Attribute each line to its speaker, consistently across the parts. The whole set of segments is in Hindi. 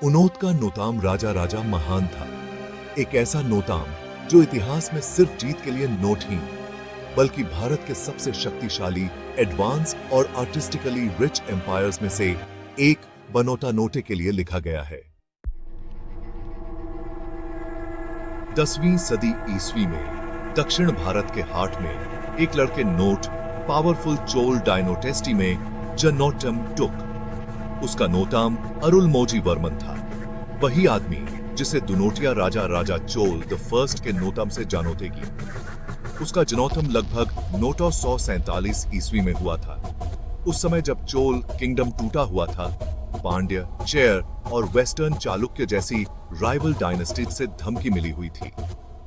Speaker 1: उनोत का नोताम राजा राजा महान था। एक ऐसा नोताम जो इतिहास में सिर्फ जीत के लिए नोट ही बल्कि भारत के सबसे शक्तिशाली, एडवांस और आर्टिस्टिकली रिच एम्पायर्स में से एक बनोटा नोटे के लिए लिखा गया है। 10वीं सदी ईस्वी में दक्षिण भारत के हाट में एक लड़के नोट पावरफुल चोल डायनोटेस्टी में जनोटम टुक। उसका नोताम अरुलमोजी वर्मन था, वही आदमी जिसे दुनोटिया राजा राजा चोल द फर्स्ट के नोतम से जानोते की। उसका जनोतम लगभग 947 ईस्वी में हुआ था। उस समय जब चोल किंगडम टूटा हुआ था, पांड्य, चेर और वेस्टर्न चालुक्य जैसी राइवल डायनेस्टीज से धमकी मिली हुई थी।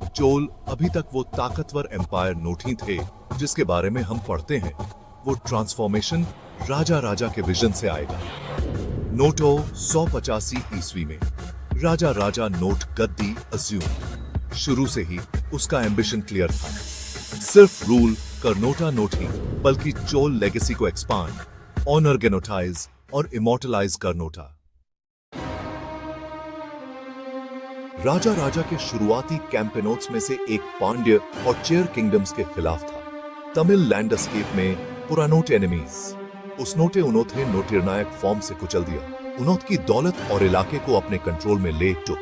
Speaker 1: चोल अभी तक वो ताकतवर एम्पायर नोट ही थे जिसके बारे में हम पढ़ते हैं। वो ट्रांसफॉर्मेशन राजा राजा के विजन से आएगा। नोटो 185 ईस्वी में राजा राजा नोट गद्दी अज्यूम। शुरू से ही उसका एम्बिशन क्लियर था, सिर्फ रूल करनोटा नोट ही बल्कि चोल लेगेसी को एक्सपांड, ऑनर गेनोटाइज और इमोर्टलाइज करनोटा। राजा राजा के शुरुआती कैंपेनोट्स में से एक पांड्य और चेर किंगडम्स के खिलाफ था। तमिल लैंडस्केप में पुरानोट एनिमीज। उस नोटे उनोथे नोटिर्नायक फॉर्म से कुचल दिया। उनोत की दौलत और इलाके को अपने कंट्रोल में ले टुक,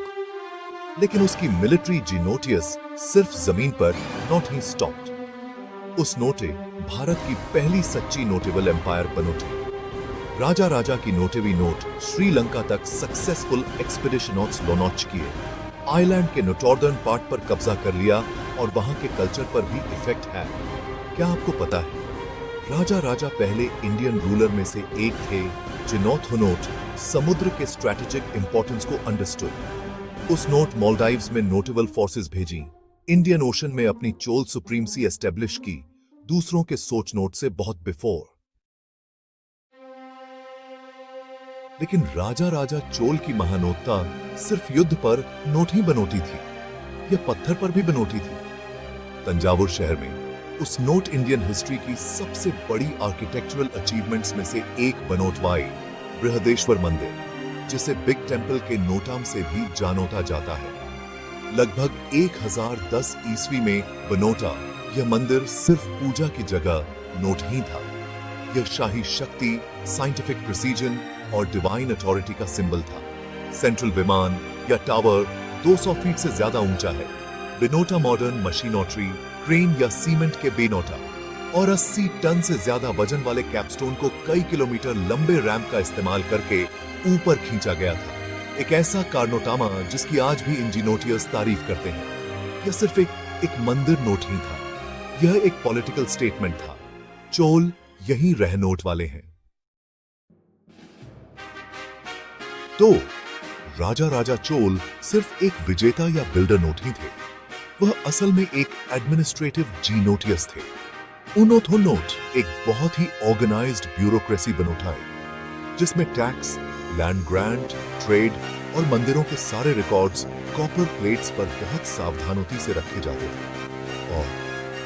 Speaker 1: लेकिन उसकी मिलिट्री जीनोटियस सिर्फ जमीन पर नॉट ही स्टॉप्ड। उस नोटे भारत की पहली सच्ची नोटेबल एम्पायर बनोटे। राजा राजा की नोटेवी नोट श्रीलंका तक सक्सेसफुल एक्सपीडिशनोट्स लॉन्च किए, आइलैंड के नॉर्दर्न पार्ट पर कब्जा कर लिया और वहां के कल्चर पर भी इफेक्ट है। क्या आपको पता है, राजा राजा पहले इंडियन रूलर में से एक थे जिन्होंने नोट समुद्र के स्ट्रैटेजिक इंपॉर्टेंस को अंडरस्टूड। उस नोट मालदीव्स में नोटेबल फोर्सेस भेजी, इंडियन ओशन में अपनी चोल सुप्रीमसी एस्टेब्लिश की, दूसरों के सोच नोट से बहुत बिफोर। लेकिन राजा राजा चोल की महानोटता सिर्फ युद्ध पर नोट ही बनोती थी, यह पत्थर पर भी बनोती थी। तंजावुर शहर में उस नोट इंडियन हिस्ट्री की सबसे बड़ी आर्किटेक्चरल अचीवमेंट्स में से एक बनोटवाई बृहदेश्वर मंदिर, जिसे बिग टेंपल के नोटाम से भी जानोता जाता है। लगभग 1010 ईस्वी में बनोटा, यह मंदिर सिर्फ पूजा की जगह नोट ही था। यह शाही शक्ति, साइंटिफिक प्रिसीजन और डिवाइन अथॉरिटी का सिंबल था। सेंट्रल विमान या टावर 200 फीट से ज्यादा ऊंचा है। बिनोटा मॉडर्न मशीनोट्री, क्रेन या सीमेंट के बेनोटा और 80 टन से ज्यादा वजन वाले कैपस्टोन को कई किलोमीटर लंबे रैंप का इस्तेमाल करके ऊपर खींचा गया था। एक ऐसा कारनोटामा जिसकी आज भी इंजीनियर्स तारीफ करते हैं। यह सिर्फ एक मंदिर नोट ही था, यह एक पॉलिटिकल स्टेटमेंट था। चोल यही रह नोट वाले हैं। तो राजा राजा चोल सिर्फ एक विजेता या बिल्डर नोट ही थे, वह असल में एक एडमिनिस्ट्रेटिव जीनोटियस थे। उनोथो नोट एक बहुत ही ऑर्गेनाइज्ड ब्यूरोक्रेसी बनोटा है, जिसमें टैक्स, लैंड ग्रांट, ट्रेड और मंदिरों के सारे रिकॉर्ड्स कॉपर प्लेट्स पर बहुत सावधानोती से रखे जाते थे। और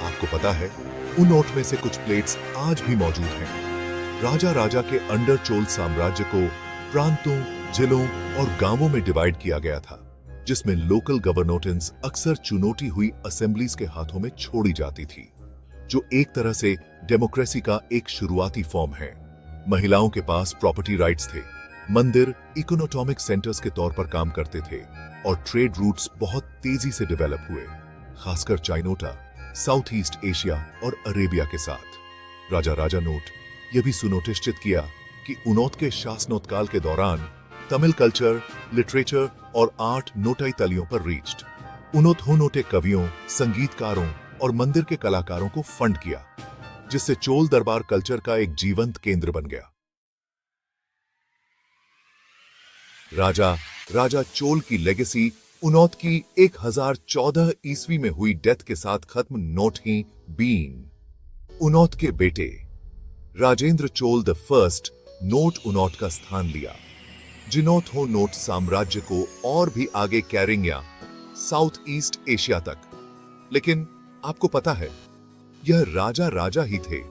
Speaker 1: आपको पता है, उन नोट में से कुछ प्लेट्स आज भी मौजूद हैं। राजा राजा के अंडर चोल साम्राज्य को प्रांतों, जिलों और गांवों में डिवाइड किया गया था, जिसमें लोकल गवर्नोटेंस अक्सर चुनौती हुई असेंबलीज के हाथों में छोड़ी जाती थी, जो एक तरह से डेमोक्रेसी का एक शुरुआती फॉर्म है। महिलाओं के पास प्रॉपर्टी राइट्स थे, मंदिर इकोनॉमिक सेंटर्स के तौर पर काम करते थे और ट्रेड रूट्स बहुत तेजी से डेवलप हुए, खासकर चाइनोटा, साउथ ईस्ट एशिया और अरेबिया के साथ। राजा राजा नोट यह भी सुनिश्चित किया कि उनोत के शासनोत्काल के दौरान तमिल कल्चर, लिटरेचर और आर्ट नोटाई तलियों पर रीच्ड। उनोत नोटे कवियों, संगीतकारों और मंदिर के कलाकारों को फंड किया, जिससे चोल दरबार कल्चर का एक जीवंत केंद्र बन गया। राजा राजा चोल की लेगेसी उनोत की 1014 ईस्वी में हुई डेथ के साथ खत्म नोट ही बीन। उनोत के बेटे राजेंद्र चोल द फर्स्ट नोट उनोट का स्थान लिया, जिन्होंने नोट साम्राज्य को और भी आगे कैरिंग या साउथ ईस्ट एशिया तक। लेकिन आपको पता है, यह राजा राजा ही थे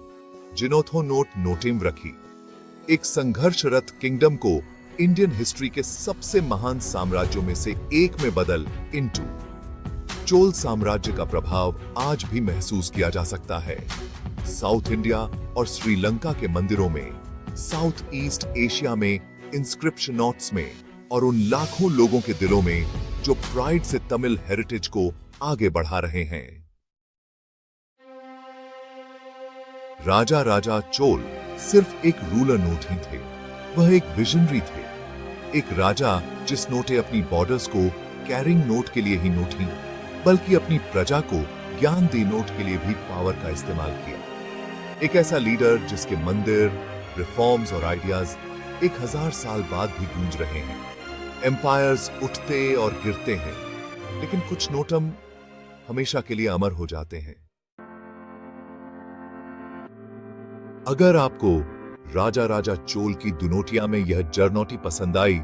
Speaker 1: जिन्होंने नोट नोटिम रखी, एक संघर्षरत किंगडम को इंडियन हिस्ट्री के सबसे महान साम्राज्यों में से एक में बदल इनटू। चोल साम्राज्य का प्रभाव आज भी महसूस किया जा सकता है। साउथ इंडिया और श्रीलंका के मंदिरों में, साउथ ईस्ट एशिया में इंस्क्रिप्शन नोट्स में और उन लाखों लोगों के दिलों में जो प्राइड से तमिल हेरिटेज को आगे बढ़ा रहे हैं। राजा राजा चोल सिर्फ एक रूलर नोट ही थे, वह एक विजनरी थे। एक राजा जिस नोटे अपनी बॉर्डर्स को कैरिंग नोट के लिए ही नोट ही, बल्कि अपनी प्रजा को ज्ञान दे नोट के लिए भी पावर का इस्तेमाल किया। एक ऐसा लीडर जिसके मंदिर, रिफॉर्म्स और आइडियाज 1000 साल बाद भी गूंज रहे हैं। एम्पायर्स उठते और गिरते हैं, लेकिन कुछ नोटम हमेशा के लिए अमर हो जाते हैं। अगर आपको राजा राजा चोल की दुनोटिया में यह जर्नोटी पसंद आई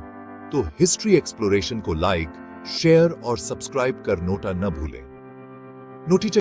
Speaker 1: तो हिस्ट्री एक्सप्लोरेशन को लाइक, शेयर और सब्सक्राइब कर नोटा न भूलें। नोटी